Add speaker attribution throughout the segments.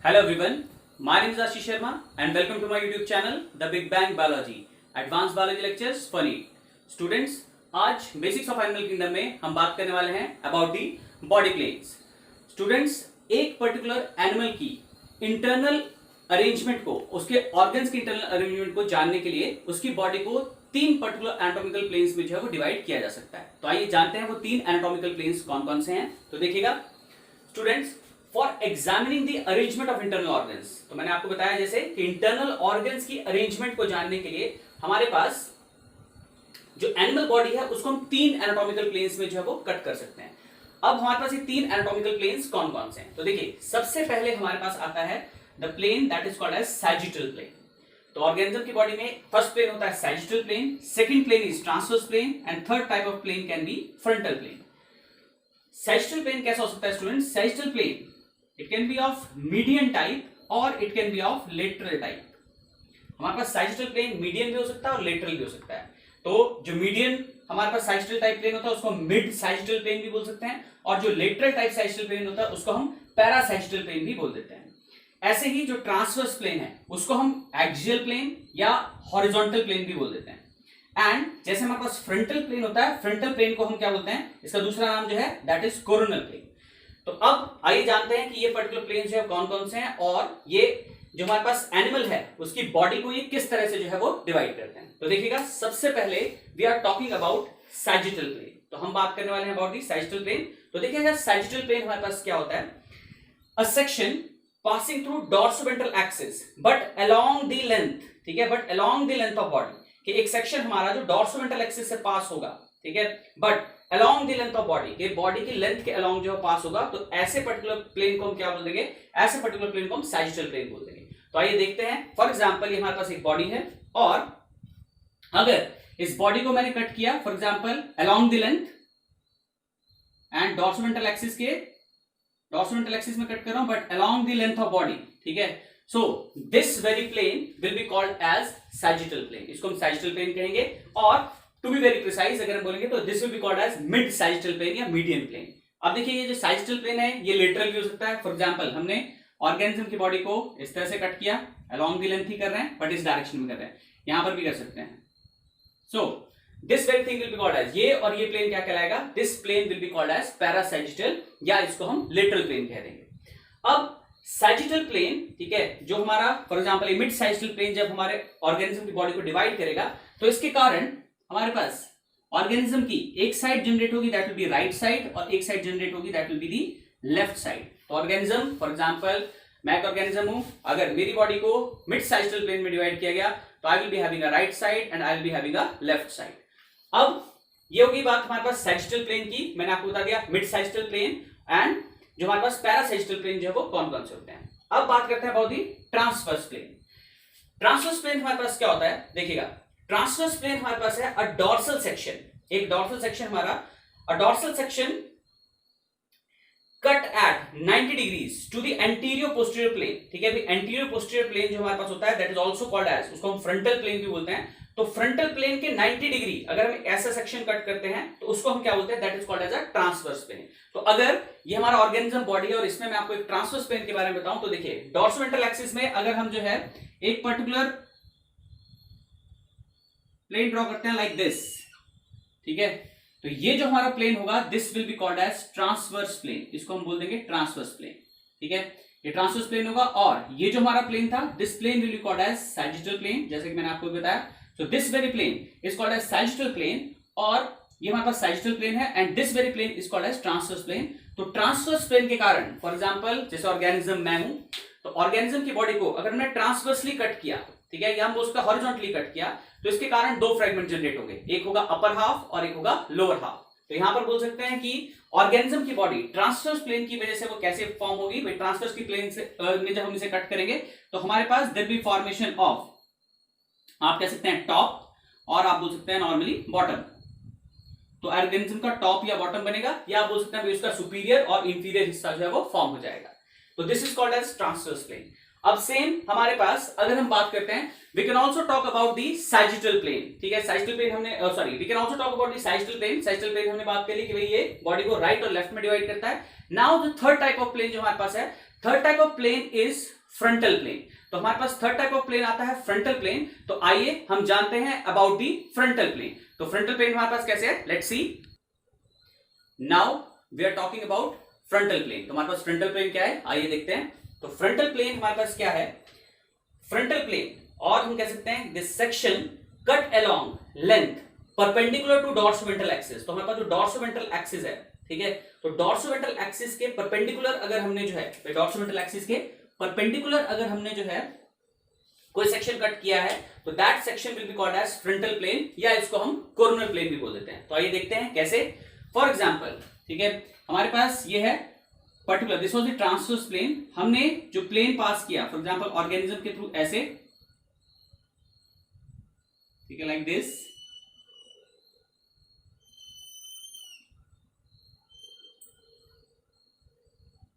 Speaker 1: Hello everyone, my name is Ashish Sharma and welcome to my YouTube channel The Big Bang Biology, Advanced Biology Lectures for NEET. Students, आज basics of animal kingdom में हम बात करने वाले हैं about the body planes. Students, एक particular animal की internal arrangement को, उसके ऑर्गन्स की इंटरनल अरेंजमेंट को जानने के लिए उसकी बॉडी को तीन पर्टिकुलर एनाटॉमिकल प्लेन्स में जो है वो डिवाइड किया जा सकता है. तो आइए जानते हैं वो तीन एनाटॉमिकल प्लेन्स कौन कौन से हैं. तो देखिएगा students, for examining the arrangement of internal organs, तो मैंने आपको बताया जैसे कि इंटरनल ऑर्गन्स की अरेंजमेंट को जानने के लिए हमारे पास जो एनिमल बॉडी है उसको हम तीन एनाटॉमिकल प्लेन्स में जो है वो कट कर सकते हैं. अब हमारे पास ये तीन एनाटॉमिकल प्लेन्स कौन कौन से हैं. तो देखिए, सबसे पहले हमारे पास आता है the plane that is called as sagittal plane. तो ऑर्गेनिज्म की बॉडी में फर्स्ट प्लेन होता है sagittal plane, second plane is transverse plane and third type of plane can be frontal plane. Sagittal plane कैसा हो सकता है student? Sagittal plane it can be of median type or it can be of lateral type. हमारे पास sagittal plane median भी हो सकता है और लेटरल भी हो सकता है. तो जो मीडियन हमारे पास सैजिटल टाइप प्लेन होता है उसको हम मिड सैजिटल प्लेन भी बोल सकते हैं, और जो लेटरल टाइप सैजिटल प्लेन होता है उसको हम पैरा सैजिटल प्लेन भी बोल देते हैं. ऐसे ही जो ट्रांसवर्स प्लेन है उसको हम एक्सियल प्लेन या हॉरिजॉन्टल प्लेन भी बोल देते हैं. एंड जैसे हमारे पास फ्रंटल प्लेन होता है, फ्रंटल प्लेन को हम क्या बोलते हैं? इसका दूसरा नाम जो है दैट इज कोरोनल प्लेन. तो अब आइए जानते हैं कि ये पर्टिकुलर प्लेन जो है कौन कौन से हैं और ये जो हमारे पास एनिमल है उसकी बॉडी को ये किस तरह से जो है वो डिवाइड करते हैं. तो देखिएगा, सबसे पहले we are talking about sagittal plane. तो हम बात करने वाले हैं अबाउट दी सैजिटल प्लेन. तो देखिएगा, सैजिटल प्लेन हमारे पास क्या होता है? A section passing through dorsoventral axis but along the length, ठीक है, but along the length of body. कि एक सेक्शन हमारा जो डॉर्सोवेंट्रल एक्सिस से पास होगा, ठीक है, but along the length of body, के बॉडी की लेंथ के अलोंग जो पास होगा, तो ऐसे पर्टिकुलर प्लेन को हम क्या बोल देंगे? ऐसे पर्टिकुलर प्लेन को हम सैजिटल प्लेन बोल देंगे. तो आइए देखते हैं. फॉर एग्जांपल ये हमारे पास एक बॉडी है और अगर इस बॉडी को मैंने कट किया for example along the length and dorsoventral axis के, डॉर्सोवेंट्रल एक्सिस में कट कर रहा हूं but along the length of body, ठीक है. So this very plane will be called as sagittal plane. इसको हम सैजिटल प्लेन कहेंगे. और टू बी वेरी प्रिसाइज अगर हम बोलेंगे तो this will be called as mid sagittal plane या मीडियन प्लेन. अब देखिए, ये जो सैजिटल प्लेन है ये लेटरल भी हो सकता है. फॉर एग्जांपल हमने ऑर्गेनिज्म की बॉडी को इस तरह से कट किया, अलोंग द लेंथ ही कर रहे हैं बट इस डायरेक्शन में कर रहे हैं, यहां पर भी कर सकते हैं. So this very thing will be called as, ये और ये प्लेन क्या कहलाएगा? This plane will be called as parasagittal या इसको हम लेटरल प्लेन कह देंगे. अब सैजिटल प्लेन, ठीक है, जो हमारा for example mid sagittal plane जब हमारे ऑर्गेनिज्म की बॉडी को डिवाइड करेगा तो इसके कारण हमारे पास ऑर्गेनिज्म की एक साइड जनरेट होगी that will B right side और एक साइड जनरेट होगी that will be the left side. तो ऑर्गेनिज्म फॉर एग्जांपल मैं एक ऑर्गेनिज्म हूं, अगर मेरी बॉडी को मिड सैजिटल प्लेन में डिवाइड किया गया तो I will be having a right side and I will be having a left side. अब ये होगी बात हमारे पास सैजिटल प्लेन की. मैंने आपको बता दिया मिड सैजिटल प्लेन एंड जो हमारे पास पैरासैजिटल प्लेन जो है वो कौन कौन से होते हैं. अब बात करते हैं about the transverse plane. Transverse plane हमारे पास क्या होता है? देखिएगा, ट्रांसवर्स प्लेन हमारे पास है अ डॉर्सल सेक्शन, एक डॉर्सल सेक्शन हमारा, a dorsal section cut at 90 degrees to the anterior posterior plane, ठीक है. एंटीरियर पोस्टीरियर प्लेन जो हमारे पास होता है that is also called as, उसको हम फ्रंटल प्लेन भी बोलते हैं. तो फ्रंटल प्लेन के 90 डिग्री अगर हम ऐसा सेक्शन कट करते हैं तो उसको हम क्या बोलते हैं? That is called as a transverse plane. तो अगर ये हमारा ऑर्गेनिज्म बॉडी है और इसमें मैं आपको एक ट्रांसवर्स प्लेन के बारे में बताऊं तो देखिए, डॉर्सोवेंट्रल एक्सिस में अगर हम जो है एक पर्टिकुलर प्लेन ड्रॉ करते हैं लाइक दिस, ठीक है, तो ये जो हमारा प्लेन होगा this will be called as transverse plane. इसको हम बोल देंगे ट्रांसवर्स प्लेन, ठीक है. ये ट्रांसवर्स प्लेन होगा. और ये जो हमारा प्लेन था this plane will be called as sagittal plane, जैसे कि मैंने आपको बताया. So this very plane is called as sagittal plane और ये हमारे पास सैजिटल प्लेन है and this very plane is called as transverse plane. तो ट्रांसवर्स प्लेन के कारण फॉर एग्जांपल जैसे ऑर्गेनिज्म मैं हूं, तो ऑर्गेनिज्म की बॉडी को अगर मैंने ट्रांसवर्सली कट किया, ठीक है, या हम उसका हॉरिजॉन्टली कट किया, तो इसके कारण दो फ्रेगमेंट जनरेट हो गए, एक होगा अपर हाफ और एक होगा लोअर हाफ. तो यहां पर बोल सकते हैं कि ऑर्गेनिज्म की बॉडी ट्रांसवर्स प्लेन की वजह से वो कैसे फॉर्म होगी? भाई ट्रांसवर्स की प्लेन से में जब हम इसे कट करेंगे तो हमारे पास देयर बी फॉर्मेशन ऑफ, आप कह सकते हैं टॉप और आप बोल सकते हैं नॉर्मली बॉटम. तो ऑर्गेनिज्म का टॉप या बॉटम बनेगा, या आप बोल सकते हैं उसका सुपीरियर और इंफीरियर हिस्सा जो है वो फॉर्म हो जाएगा. तो this is called as transverse plane. अब सेम हमारे पास अगर हम बात करते हैं, we can also talk about the sagittal plane, ठीक है. सैजिटल प्लेन हमने sorry we can also talk about the sagittal plane. Sagittal plane हमने बात कर ली कि भाई ये बॉडी को राइट और लेफ्ट में डिवाइड करता है. Now the third type of plane जो हमारे पास है, third type of plane is frontal plane. तो हमारे पास थर्ड टाइप ऑफ प्लेन आता है फ्रंटल प्लेन। तो आइए हम जानते हैं अबाउट दी फ्रंटल प्लेन। तो फ्रंटल प्लेन हमारे पास कैसे है, let's see. Now we are talking about frontal plane. तो हमारे पास फ्रंटल प्लेन क्या है, आइए देखते हैं। तो फ्रंटल प्लेन हमारे पास क्या है, फ्रंटल प्लेन, और हम कह सकते हैं this section cut along length perpendicular to dorsoventral axis. तो हमारे पास जो डॉर्सोवेंट्रल एक्सिस है, ठीक है, तो डॉर्सोवेंट्रल एक्सिस के परपेंडिकुलर अगर हमने जो है डॉर्सोवेंट्रल एक्सिस के परपेंडिकुलर अगर हमने जो है कोई सेक्शन कट किया है, तो that section will be called as frontal plane, या इसको हम कोरोनल प्लेन भी बोल देते हैं। तो आइए देखते हैं कैसे। फॉर एग्जांपल, ठीक है, हमारे पास ये है particular, this was the transverse plane. हमने जो प्लेन पास किया फॉर एग्जांपल ऑर्गेनिज्म के थ्रू ऐसे, ठीक है, लाइक दिस,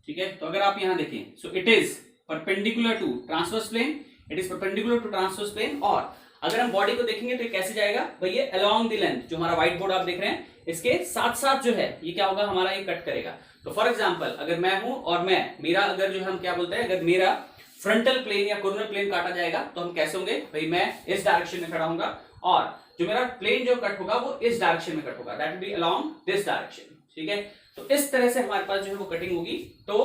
Speaker 1: ठीक है। तो अगर आप यहां देखें, so it is perpendicular to transverse plane, it is perpendicular to transverse plane. और अगर हम बॉडी को देखेंगे तो ये कैसे जाएगा भाई, ये अलोंग द लेंथ, जो हमारा व्हाइट बोर्ड आप देख रहे हैं, इसके साथ साथ जो है ये क्या होगा हमारा, ये कट करेगा। तो फॉर एग्जांपल अगर मैं हूं और मेरा अगर जो हम क्या बोलते हैं, अगर मेरा फ्रंटल प्लेन या कोरोनल प्लेन काटा जाएगा तो हम कैसे होंगे भाई, मैं इस डायरेक्शन में खड़ा होऊंगा और जो मेरा प्लेन जो कट होगा वो इस डायरेक्शन में कट होगा, that will B along this direction, ठीक है। तो इस तरह से हमारे पास जो है वो कटिंग होगी। तो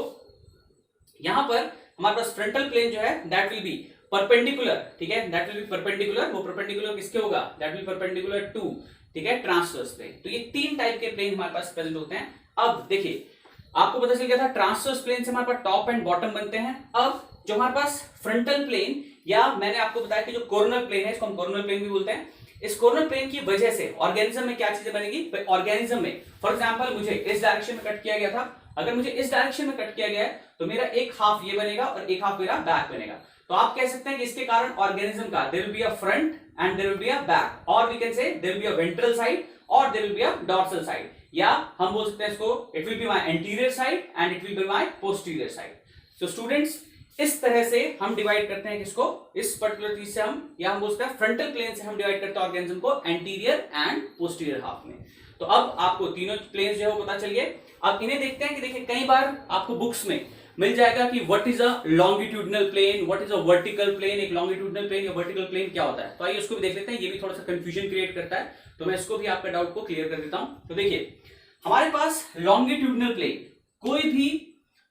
Speaker 1: यहां पर हमारे पास फ्रंटल प्लेन जो है दैट विल बी परपेंडिकुलर, ठीक है, दैट विल बी परपेंडिकुलर, वो परपेंडिकुलर किसके होगा, दैट विल परपेंडिकुलर टू, ठीक है, ट्रांसवर्स प्लेन। तो ये तीन टाइप के प्लेन हमारे पास प्रेजेंट होते हैं। अब देखिए आपको पता चल गया था ट्रांसवर्स प्लेन से हमारे पास टॉप एंड बॉटम बनते हैं। अब जो हमारे पास फ्रंटल प्लेन, या मैंने आपको बताया कि जो कोरोनल प्लेन है इसको हम कोरोनल प्लेन भी बोलते हैं, इस कोरोनल प्लेन की वजह से ऑर्गेनिज्म में क्या चीजें बनेगी, ऑर्गेनिज्म में फॉर एग्जांपल मुझे इस डायरेक्शन में कट किया गया था, अगर मुझे इस डायरेक्शन में कट किया गया है तो मेरा एक हाफ ये बनेगा और एक हाफ मेरा बैक बनेगा। तो आप कह सकते हैं कि इसके कारण ऑर्गेनिज्म का there will be a front end there will be a back, और we can say there will be a ventral side और there will be a dorsal side, या हम बोल सकते हैं इसको it will be my anterior side and it will be my posterior side. So students, इस तरह से हम डिवाइड करते हैं किसको, इस पर्टिकुलर चीज से हम, या हम बोलते हैं फ्रंटल प्लेन से हम डिवाइड करते हैं ऑर्गेनिज्म को एंटीरियर एंड पोस्टीरियर हाफ में। तो अब आपको तीनों प्लेन जो है वो पता चल गए। अब इन्हें देखते हैं कि देखिए कई बार आपको बुक्स में मिल जाएगा कि what is a longitudinal plane, what is a vertical plane, एक लॉन्गिट्यूडिनल प्लेन या वर्टिकल प्लेन क्या होता है। तो आइए उसको भी देख लेते हैं, ये भी थोड़ा सा कंफ्यूजन क्रिएट करता है, तो मैं इसको भी आपका डाउट को क्लियर कर देता हूं। तो देखिए हमारे पास लॉन्गिट्यूडिनल प्लेन, कोई भी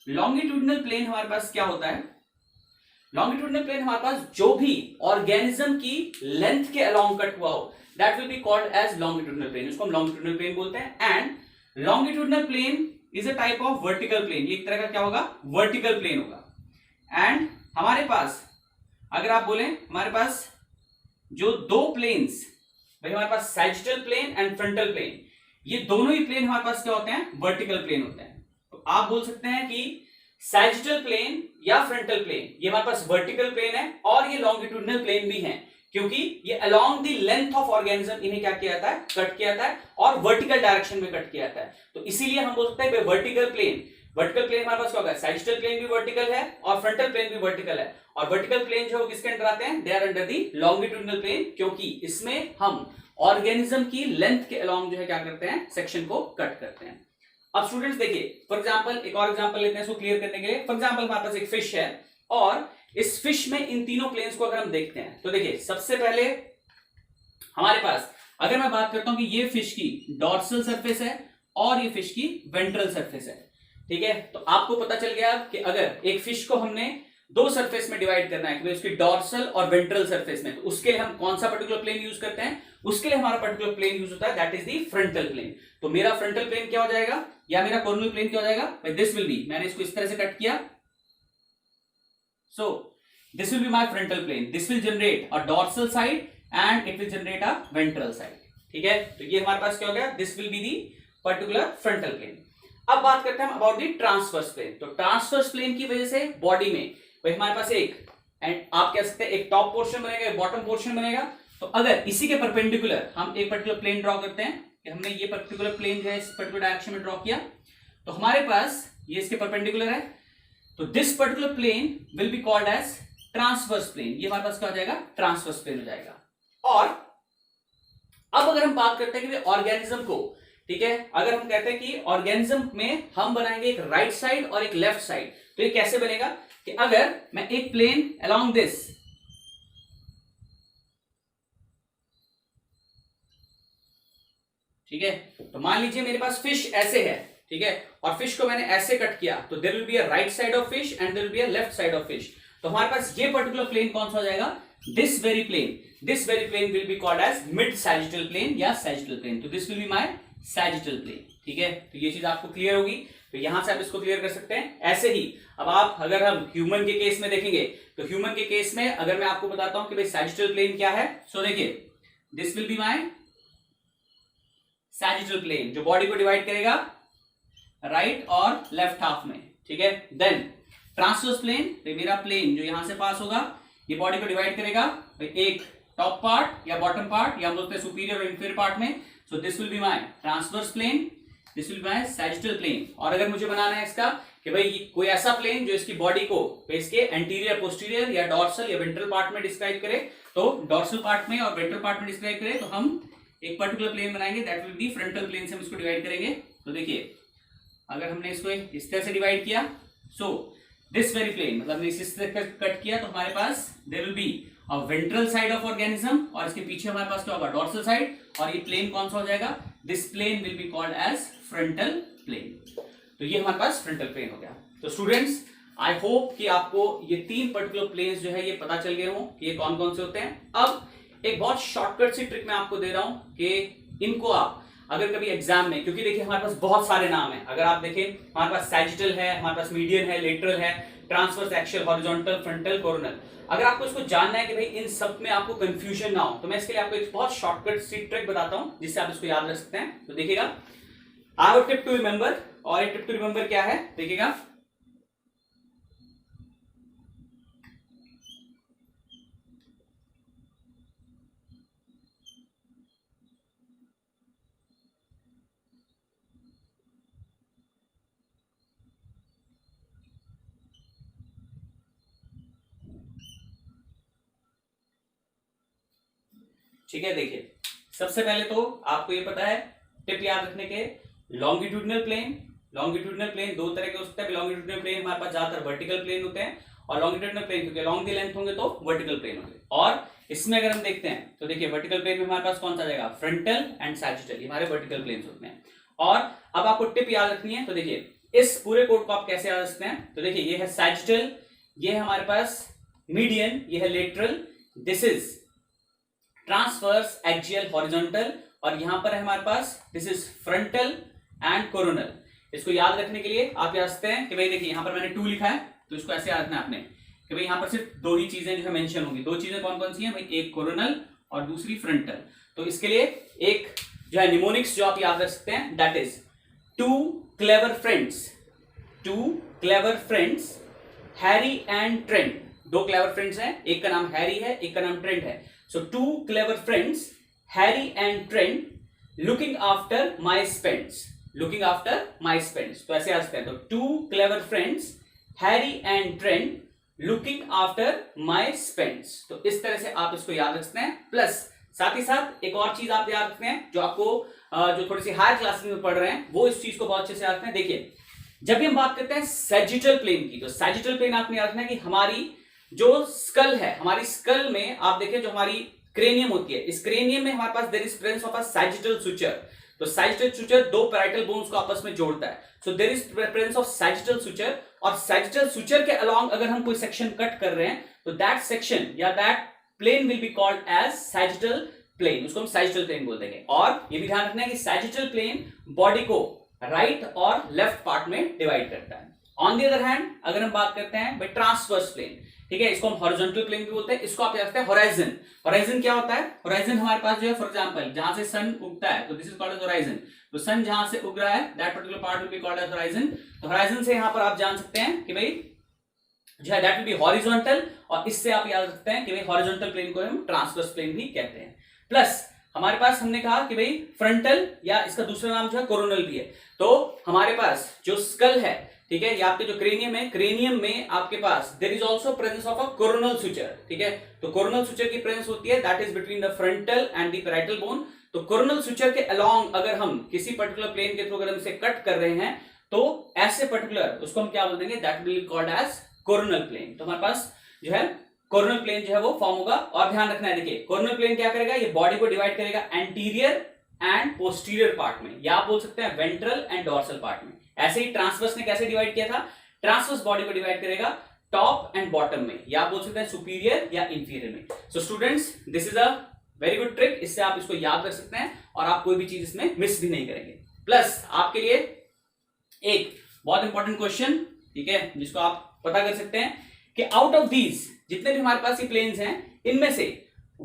Speaker 1: लॉन्गिट्यूडिनल प्लेन हमारे पास क्या होता है, लॉन्गिट्यूडिनल प्लेन हमारे पास जो भी ऑर्गेनिज्म की लेंथ के अलोंग कट हुआ हो that will be called as longitudinal plane, इसको हम लॉन्गिट्यूडिनल प्लेन बोलते हैं। And longitudinal plane is a type of vertical plane, ये एक तरह का क्या होगा, वर्टिकल प्लेन होगा। एंड हमारे पास अगर आप बोलें, हमारे पास जो दो प्लेन्स भाई, हमारे पास sagittal plane and frontal plane, ये दोनों ही प्लेन हमारे पास क्या होते हैं, वर्टिकल प्लेन होते हैं। तो आप बोल सकते हैं कि सैजिटल प्लेन या फ्रंटल प्लेन ये हमारे पास वर्टिकल प्लेन है और ये लॉन्गिट्यूडिनल प्लेन भी है, क्योंकि ये along the length of organism इन्हें क्या किया जाता है, कट किया जाता है और वर्टिकल डायरेक्शन में कट किया जाता है। तो इसीलिए हम बोल सकते हैं वर्टिकल प्लेन, वर्टिकल प्लेन हमारे पास क्या होगा, सैजिटल प्लेन भी वर्टिकल है और फ्रंटल प्लेन भी वर्टिकल है। और वर्टिकल प्लेन जो किसके अंडर आते हैं, they are under the longitudinal plane, क्योंकि इसमें हम ऑर्गेनिज्म की लेंथ के अलोंग जो है क्या करते हैं, सेक्शन को कट करते हैं। अब स्टूडेंट्स देखिए फॉर एग्जांपल एक और एग्जांपल लेते हैं इसको क्लियर करने के लिए। फॉर एग्जांपल हमारे पास एक फिश है और इस फिश में इन तीनों प्लेन्स को अगर हम देखते हैं तो देखिए सबसे पहले हमारे पास अगर मैं बात करता हूं कि ये फिश की डॉर्सल सरफेस है और ये फिश की वेंट्रल सरफेस है, ठीक है। तो आपको पता चल गया कि अगर एक फिश को हमने दो सरफेस में डिवाइड करना है कि उसकी डॉर्सल और वेंट्रल सरफेस में, तो उसके लिए हम कौन सा पर्टिकुलर प्लेन यूज करते हैं, उसके लिए हमारा पर्टिकुलर प्लेन यूज होता है that is the frontal plane. तो मेरा फ्रंटल प्लेन क्या हो जाएगा या मेरा कोरोनल प्लेन क्या हो जाएगा, दिस विल बी, मैंने इसको इस तरह से कट किया, so this will be my frontal plane, this will generate a dorsal side and it will generate a ventral side, ठीक है। तो ये हमारे पास क्या हो गया, this will be the particular frontal plane. अब बात करते हैं हम अबाउट दी ट्रांसवर्स प्लेन। तो ट्रांसवर्स प्लेन की वजह से बॉडी में भाई हमारे पास एक, एंड आप कह सकते हैं एक टॉप पोर्शन बनेगा, एक बॉटम पोर्शन बनेगा। तो अगर इसी के परपेंडिकुलर हम एक पर्टिकुलर प्लेन ड्रॉ करते हैं कि हमने ये पर्टिकुलर प्लेन जो है इस पर्टिकुलर डायरेक्शन में ड्रॉ किया, तो हमारे पास ये इसके परपेंडिकुलर है, तो this particular plane will be called as transverse plane, ये हमारे पास क्या हो जाएगा, ट्रांसवर्स प्लेन हो जाएगा। और अब अगर हम बात करते हैं कि ऑर्गेनिज्म को, ठीक है, अगर हम कहते हैं कि ऑर्गेनिज्म में हम बनाएंगे एक राइट साइड और एक लेफ्ट साइड, तो तो ये कैसे बनेगा कि अगर मैं एक प्लेन अलोंग दिस, ठीक है, तो मान लीजिए मेरे पास फिश ऐसे है, ठीक है, और फिश को मैंने ऐसे कट किया, तो there will be a right side of fish and there will be a left side of fish. तो हमारे पास ये पर्टिकुलर प्लेन कौन सा हो जाएगा, this very plane will be called as mid sagittal plane या सैजिटल प्लेन। तो this will be my sagittal plane, ठीक है। तो ये चीज आपको क्लियर होगी, तो यहां से आप इसको क्लियर कर सकते हैं। ऐसे ही अब आप अगर हम ह्यूमन के केस में देखेंगे, तो ह्यूमन के केस में अगर मैं आपको बताता हूं कि भाई सैजिटल प्लेन क्या है, सो देखिए this will be my sagittal plane, जो बॉडी को डिवाइड करेगा राइट और लेफ्ट हाफ में, ठीक है। देन ट्रांसवर्स प्लेन, तो मेरा प्लेन जो यहां से पास होगा ये बॉडी को डिवाइड करेगा एक टॉप पार्ट या बॉटम पार्ट या बोलते हैं सुपीरियर और इंफीरियर पार्ट में। So this will be my transverse plane, this will be my sagittal plane. और अगर मुझे बनाना है इसका कि भाई कोई ऐसा प्लेन जो इसकी बॉडी को इसके एंटीरियर, पोस्टीरियर या डॉर्सल या वेंट्रल पार्ट में डिस्क्राइब करे, तो डॉर्सल पार्ट में और वेंट्रल पार्ट में डिस्क्राइब करे, तो हम एक पर्टिकुलर प्लेन बनाएंगे, that will be frontal plane से हम इसको डिवाइड करेंगे। तो देखिए अगर हमने इसको इस तरह से डिवाइड किया, सो दिस वेरी प्लेन मतलब हमने इस तरह कट किया, तो हमारे पास there will be a ventral side of organism और इसके पीछे हमारे पास क्या होगा, डॉर्सल साइड, और ये प्लेन कौन सा हो जाएगा, this plane will be called as frontal plane. तो ये हमारे पास फ्रंटल प्लेन हो गया। तो स्टूडेंट्स आई होप कि आपको ये तीन पर्टिकुलर प्लेन्स जो है ये पता चल गए हो कि ये कौन कौन से होते हैं। अब एक बहुत शॉर्टकट सी ट्रिक मैं आपको दे रहा हूं कि इनको आप अगर कभी एग्जाम में, क्योंकि देखिए हमारे पास बहुत सारे नाम हैं, अगर आप देखें हमारे पास सैजिटल है, हमारे पास मीडियन है, लेटरल है, transverse, axial, horizontal, frontal, coronal. अगर आपको इसको जानना है कि भाई इन सब में आपको कंफ्यूजन ना हो, तो मैं इसके लिए आपको एक बहुत शॉर्टकट सी ट्रिक बताता हूं जिससे आप इसको याद रख सकते हैं। तो देखिएगा, I have a tip to remember, और ये टिप टू रिमेंबर क्या है, देखिएगा ठीक है। देखिए सबसे पहले तो आपको ये पता है टिप याद रखने के, लॉन्गिट्यूडनल प्लेन दो तरह के हो सकते हैं। लॉन्गिट्यूडनल प्लेन हमारे पास ज्यादातर वर्टिकल प्लेन होते हैं, और लॉन्गिट्यूडनल प्लेन क्योंकि लॉन्ग दी लेंथ होंगे तो वर्टिकल प्लेन होंगे। और इसमें अगर हम देखते हैं तो देखिए वर्टिकल प्लेन में हमारे पास कौन सा जाएगा, फ्रंटल एंड सैजिटल, ये हमारे वर्टिकल प्लेन होते हैं। और अब आपको टिप याद रखनी है, तो देखिए इस पूरे कोड को आप कैसे याद रखते हैं, तो देखिए ये है सैजिटल, ये है हमारे पास मीडियन, ये है lateral, this is transverse, axial, horizontal, और यहां पर है हमारे पास this is frontal and coronal. इसको याद रखने के लिए आप याद रखते हैं कि भाई देखिए यहां पर मैंने 2 लिखा है, तो इसको ऐसे याद रखना है आपने कि भाई यहां पर सिर्फ 2 ही चीजें जो है मेंशन होंगी। 2 चीजें कौन कौन सी हैं भाई, एक कोरोनल और दूसरी फ्रंटल। तो इसके लिए एक जो है निमोनिक्स जो आप याद रख सकते हैं, that is 2 clever friends Harry and Trent. 2 clever friends हैं, एक का नाम हैरी है, एक का नाम ट्रेंट है। So 2 clever friends, Harry and Trent, looking after my spends. तो ऐसे आ सकते हैं, तो 2 clever friends, Harry and Trent, looking after my spends. तो इस तरह से आप इसको याद रखते हैं। प्लस साथ ही साथ एक और चीज आप याद रखते हैं जो आपको जो थोड़ी सी हायर क्लासेस में पढ़ रहे हैं वो इस चीज को बहुत अच्छे से याद रखते हैं। देखिए जब भी हम बात करते हैं सैजिटल प्लेन की, तो सैजिटल प्लेन आपने याद रखना है कि हमारी जो स्कल है, हमारी स्कल में आप देखें जो हमारी क्रेनियम होती है, इस क्रेनियम में हमारे पास there is presence of a sagittal suture. तो सैजिटल सुचर 2 पैराइटल बोन्स को आपस में जोड़ता है। So there is presence of sagittal suture, और सैजिटल सुचर के अलोंग अगर हम कोई सेक्शन कट कर रहे हैं तो दैट सेक्शन या that plane will be called as sagittal plane, उसको हम सैजिटल प्लेन बोल देंगे। और ये भी ध्यान रखना है कि सैजिटल प्लेन बॉडी को राइट और लेफ्ट पार्ट में डिवाइड करता है। ऑन द अदर हैंड अगर हम बात करते हैं भाई ट्रांसवर्स प्लेन, ठीक है, इसको हम हॉरिजॉन्टल प्लेन भी बोलते हैं, इसको आप याद रखते हैं होराइजन। होराइजन क्या होता है, होराइजन हमारे पास जो है फॉर एग्जांपल जहां से सन उगता है तो this is called as horizon. तो सन जहां से उग रहा है that particular part will be called as horizon. तो होराइजन से यहां पर आप जान सकते हैं कि भाई जो है दैट विल बी हॉरिजॉन्टल, और इससे आप याद रखते हैं कि भाई हॉरिजॉन्टल प्लेन को हम ट्रांसवर्स प्लेन भी कहते हैं। प्लस हमारे पास हमने कहा कि भाई फ्रंटल या इसका दूसरा नाम जो है कोरोनल भी है। तो हमारे पास जो स्कल है, ठीक है, ये आपके जो क्रेनियम है, क्रेनियम में आपके पास there is also presence of a coronal suture, ठीक है। तो कोरोनल सुचर की प्रेजेंस होती है, that is between the frontal and the parietal bone. तो कोरोनल सुचर के अलोंग अगर हम किसी पर्टिकुलर प्लेन के थ्रू अगर हम इसे कट कर रहे हैं तो ऐसे पर्टिकुलर उसको हम क्या बोल देंगे, that will be called as coronal plane. तो हमारे पास जो है कोरोनल प्लेन जो है वो फॉर्म होगा। और ध्यान रखना है, देखिए कोरोनल प्लेन क्या करेगा, ये बॉडी को डिवाइड करेगा एंटीरियर एंड पोस्टीरियर पार्ट में, या आप बोल सकते हैं वेंट्रल एंड डॉर्सल पार्ट में। ऐसे ही ट्रांसवर्स ने कैसे डिवाइड किया था, ट्रांसवर्स बॉडी को डिवाइड करेगा टॉप एंड बॉटम में, या आप बोल सकते हैं सुपीरियर या इंफीरियर में। So students, this is a very good trick, इससे आप इसको याद रख सकते हैं और आप कोई भी चीज इसमें मिस भी नहीं करेंगे। प्लस आपके लिए एक बहुत इंपॉर्टेंट क्वेश्चन, ठीक है, जिसको आप पता कर सकते हैं कि आउट ऑफ दीज जितने भी हमारे पास ये प्लेन्स हैं, इनमें से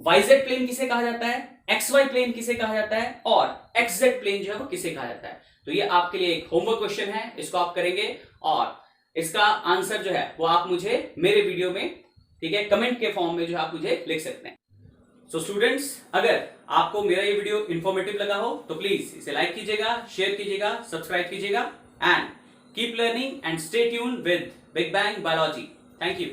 Speaker 1: YZ प्लेन किसे कहा जाता है, XY प्लेन किसे कहा जाता है, और XZ प्लेन जो है वो किसे कहा जाता है। तो ये आपके लिए एक होमवर्क क्वेश्चन है, इसको आप करेंगे और इसका आंसर जो है वो आप मुझे मेरे वीडियो में, ठीक है, कमेंट के फॉर्म में जो आप मुझे लिख सकते हैं। सो स्टूडेंट्स, अगर आपको मेरा ये वीडियो इंफॉर्मेटिव लगा हो तो प्लीज इसे लाइक कीजिएगा, शेयर कीजिएगा, सब्सक्राइब कीजिएगा and keep learning and stay tuned with big bang biology. Thank you.